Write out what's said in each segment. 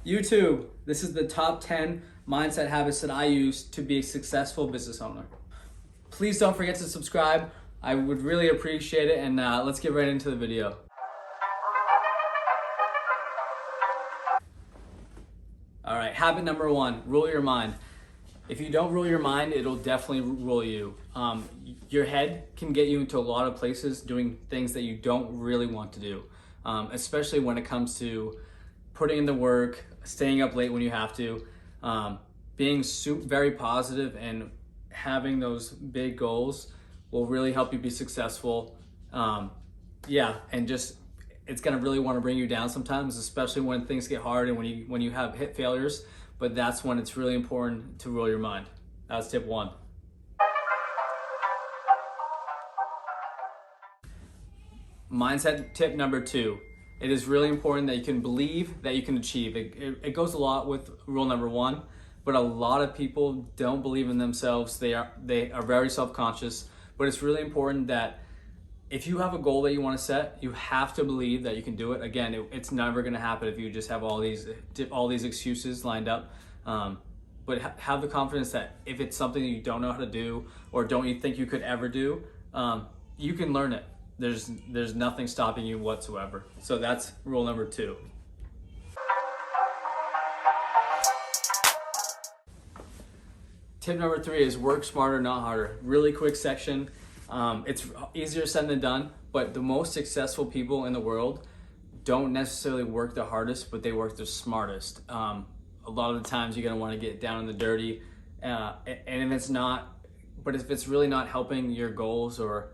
YouTube, this is the top 10 mindset habits that I use to be a successful business owner. Please don't forget to subscribe. I would really appreciate it, and let's get right into the video. All right, habit number 1, rule your mind. If you don't rule your mind, it'll definitely rule you. Your head can get you into a lot of places doing things that you don't really want to do, especially when it comes to putting in the work, staying up late when you have to, being very positive and having those big goals will really help you be successful. And just it's gonna really want to bring you down sometimes, especially when things get hard and when you have hit failures. But that's when it's really important to rule your mind. That's tip 1. Mindset tip number 2. It is really important that you can believe that you can achieve. It goes a lot with rule number 1, but a lot of people don't believe in themselves. They are very self-conscious, but it's really important that if you have a goal that you want to set, you have to believe that you can do it. Again, it's never going to happen if you just have all these excuses lined up. But have the confidence that if it's something that you don't know how to do or don't you think you could ever do, you can learn it. There's nothing stopping you whatsoever. So that's rule number 2. Tip number 3 is work smarter, not harder. Really quick section. It's easier said than done, but the most successful people in the world don't necessarily work the hardest, but they work the smartest. A lot of the times you're gonna want to get down in the dirty, and if it's really not helping your goals or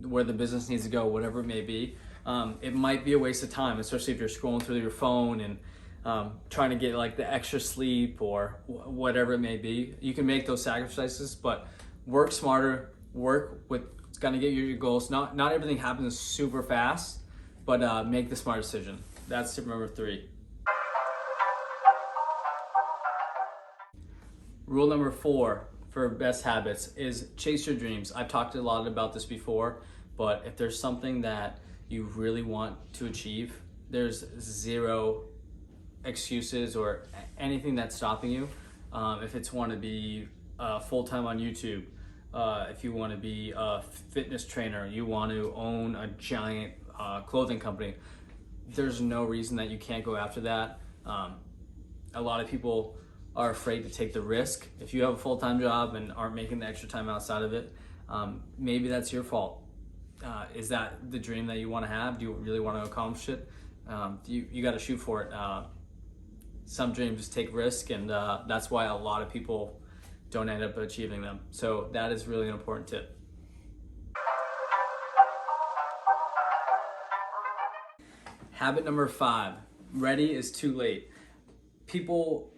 where the business needs to go, whatever it may be, it might be a waste of time, especially if you're scrolling through your phone and trying to get like the extra sleep or whatever it may be. You can make those sacrifices, but work smarter. It's gonna get you your goals. Not everything happens super fast, but make the smart decision. That's tip number 3. Rule number 4 for best habits is chase your dreams. I've talked a lot about this before, but if there's something that you really want to achieve, there's zero excuses or anything that's stopping you. If it's want to be full-time on YouTube, if you want to be a fitness trainer, you want to own a giant clothing company, there's no reason that you can't go after that. A lot of people are afraid to take the risk. If you have a full-time job and aren't making the extra time outside of it, maybe that's your fault. Is that the dream that you want to have? Do you really want to accomplish it? You got to shoot for it. Some dreams take risk, and that's why a lot of people don't end up achieving them. So that is really an important tip. Habit number 5, ready is too late. People,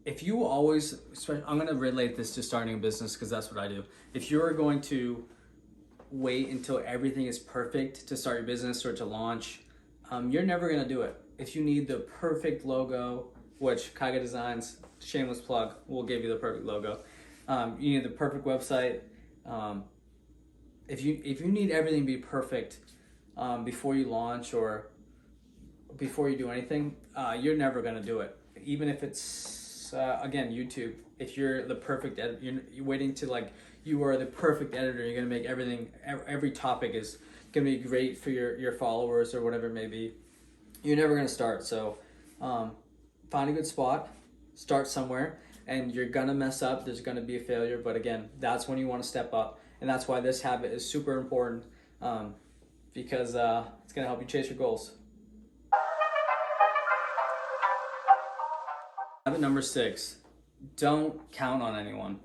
if you always, I'm gonna relate this to starting a business because that's what I do. If you're going to wait until everything is perfect to start your business or to launch, you're never gonna do it. If you need the perfect logo, which Kaiga Designs, shameless plug, will give you the perfect logo. You need the perfect website. If you need everything to be perfect before you launch or before you do anything, you're never gonna do it. Even if it's again YouTube. If you're the perfect editor, you're waiting to you are the perfect editor. You're gonna make every topic is gonna be great for your followers or whatever it may be. You're never gonna start. So find a good spot, start somewhere, and you're gonna mess up. There's gonna be a failure, but again, that's when you want to step up, and that's why this habit is super important because it's gonna help you chase your goals. Habit number 6, don't count on anyone.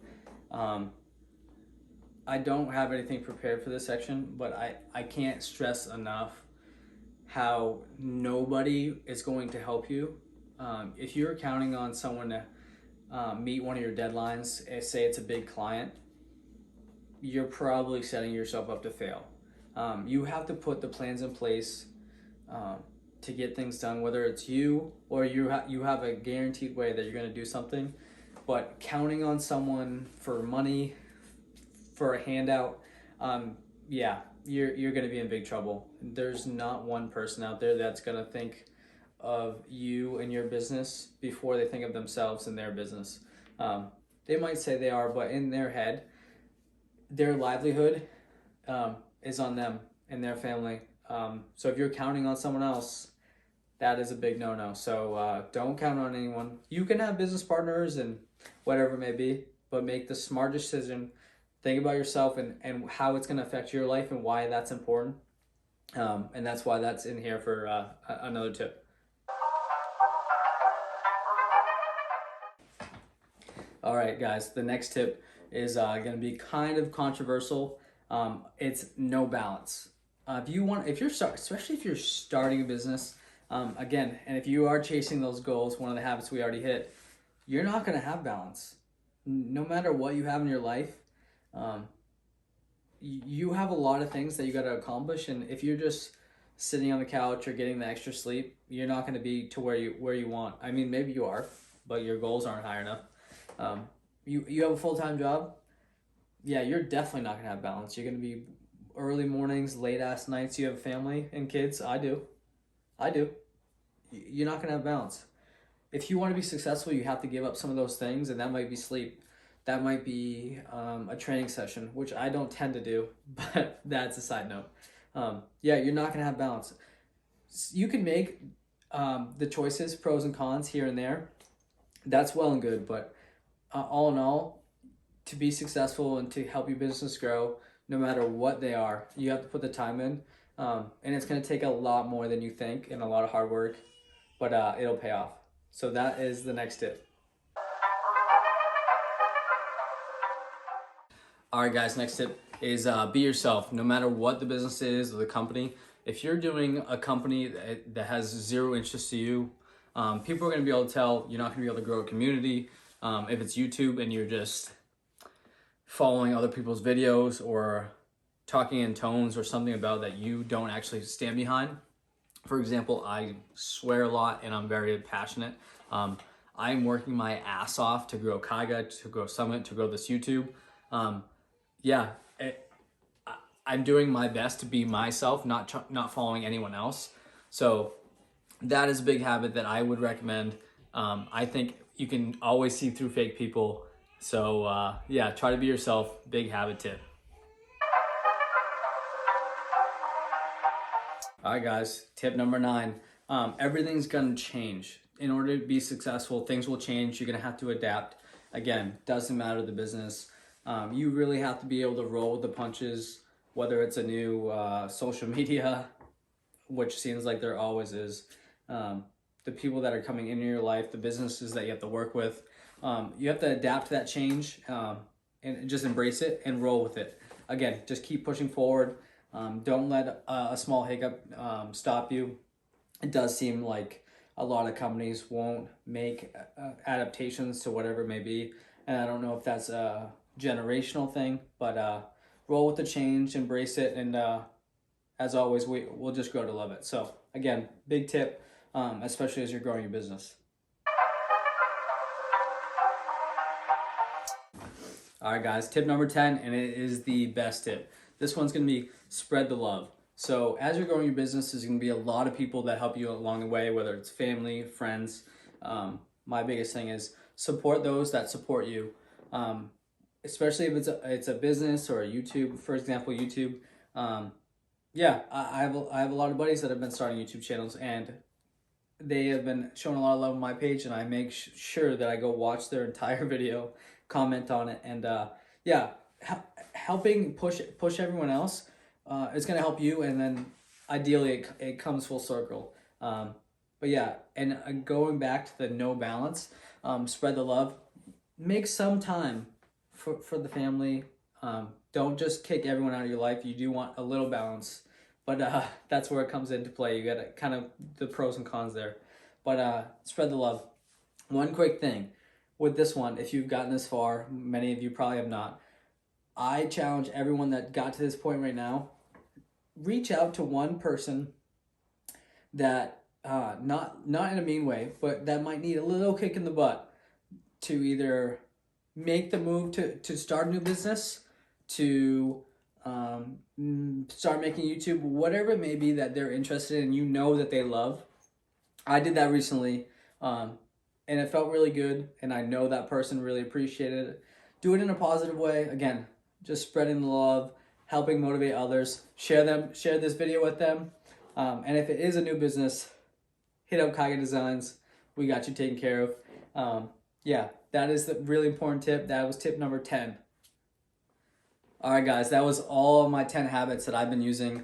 I don't have anything prepared for this section, but I can't stress enough how nobody is going to help you. If you're counting on someone to meet one of your deadlines, say it's a big client, you're probably setting yourself up to fail. You have to put the plans in place to get things done, whether it's you or you have a guaranteed way that you're going to do something. But counting on someone for money, for a handout, you're going to be in big trouble. There's not one person out there that's going to think of you and your business before they think of themselves and their business. They might say they are, but in their head, their livelihood is on them and their family. So if you're counting on someone else, that is a big no-no. So don't count on anyone. You can have business partners and whatever it may be, but make the smart decision. Think about yourself and how it's going to affect your life and why that's important. And that's why that's in here for another tip. All right, guys, the next tip is going to be kind of controversial. It's no balance. Especially if you're starting a business, again, and if you are chasing those goals, one of the habits we already hit, you're not going to have balance. No matter what you have in your life, you have a lot of things that you got to accomplish, and if you're just sitting on the couch or getting the extra sleep, you're not going to be to where you want. I mean, maybe you are, but your goals aren't high enough. You have a full-time job, yeah, you're definitely not going to have balance. You're going to be early mornings, late ass nights. You have a family and kids. I do. You're not going to have balance. If you want to be successful, you have to give up some of those things, and that might be sleep. That might be a training session, which I don't tend to do, but that's a side note. Yeah, you're not going to have balance. You can make the choices, pros and cons here and there. That's well and good, but all in all, to be successful and to help your business grow, no matter what they are, you have to put the time in. And it's going to take a lot more than you think and a lot of hard work, but it'll pay off. So that is the next tip. All right, guys, next tip is be yourself. No matter what the business is or the company, if you're doing a company that has zero interest to you, people are going to be able to tell you're not going to be able to grow a community. If it's YouTube and you're just following other people's videos or talking in tones or something about that you don't actually stand behind. For example, I swear a lot and I'm very passionate. I'm working my ass off to grow Kaiga, to grow Summit, to grow this YouTube. I'm doing my best to be myself, not following anyone else. So that is a big habit that I would recommend. I think you can always see through fake people. So try to be yourself. Big habit tip. All right, guys, tip number 9. Everything's gonna change. In order to be successful, things will change. You're gonna have to adapt. Again, doesn't matter the business. You really have to be able to roll with the punches, whether it's a new social media, which seems like there always is, the people that are coming into your life, the businesses that you have to work with. You have to adapt to that change and just embrace it and roll with it. Again, just keep pushing forward. Don't let a small hiccup stop you. It does seem like a lot of companies won't make adaptations to whatever it may be. And I don't know if that's a generational thing, but roll with the change, embrace it, and as always, we'll just grow to love it. So again, big tip, especially as you're growing your business. All right, guys, tip number 10, and it is the best tip. This one's gonna be spread the love. So as you're growing your business, there's gonna be a lot of people that help you along the way, whether it's family, friends. My biggest thing is support those that support you. Especially if it's a business or a YouTube, for example, YouTube. I have a lot of buddies that have been starting YouTube channels, and they have been showing a lot of love on my page, and I make sure that I go watch their entire video, comment on it, and helping push everyone else is going to help you, and then ideally it comes full circle. Going back to the no balance, spread the love, make some time for the family. Don't just kick everyone out of your life. You do want a little balance, but that's where it comes into play. You got kind of the pros and cons there, but spread the love. One quick thing with this one, if you've gotten this far, many of you probably have not. I challenge everyone that got to this point right now, reach out to one person that not in a mean way, but that might need a little kick in the butt to either make the move to start a new business, to start making YouTube, whatever it may be that they're interested in, you know, that they love. I did that recently, and it felt really good, and I know that person really appreciated it. Do it in a positive way. Again, just spreading the love, helping motivate others. Share this video with them. And if it is a new business, hit up Kage Designs. We got you taken care of. Yeah, that is the really important tip. That was tip number 10. All right, guys, that was all of my 10 habits that I've been using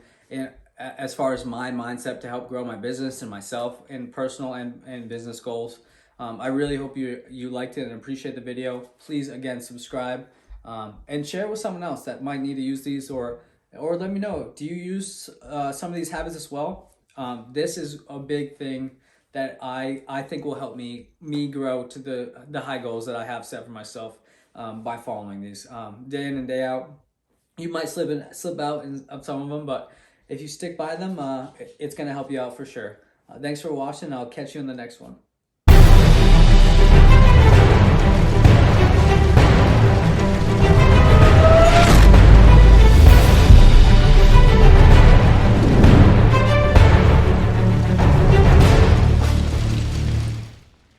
as far as my mindset to help grow my business and myself in personal and business goals. I really hope you liked it and appreciate the video. Please, again, subscribe and share with someone else that might need to use these, or let me know, do you use some of these habits as well? This is a big thing that I think will help me grow to the high goals that I have set for myself by following these day in and day out. You might slip out of some of them, but if you stick by them, it's going to help you out for sure. Thanks for watching. I'll catch you in the next one.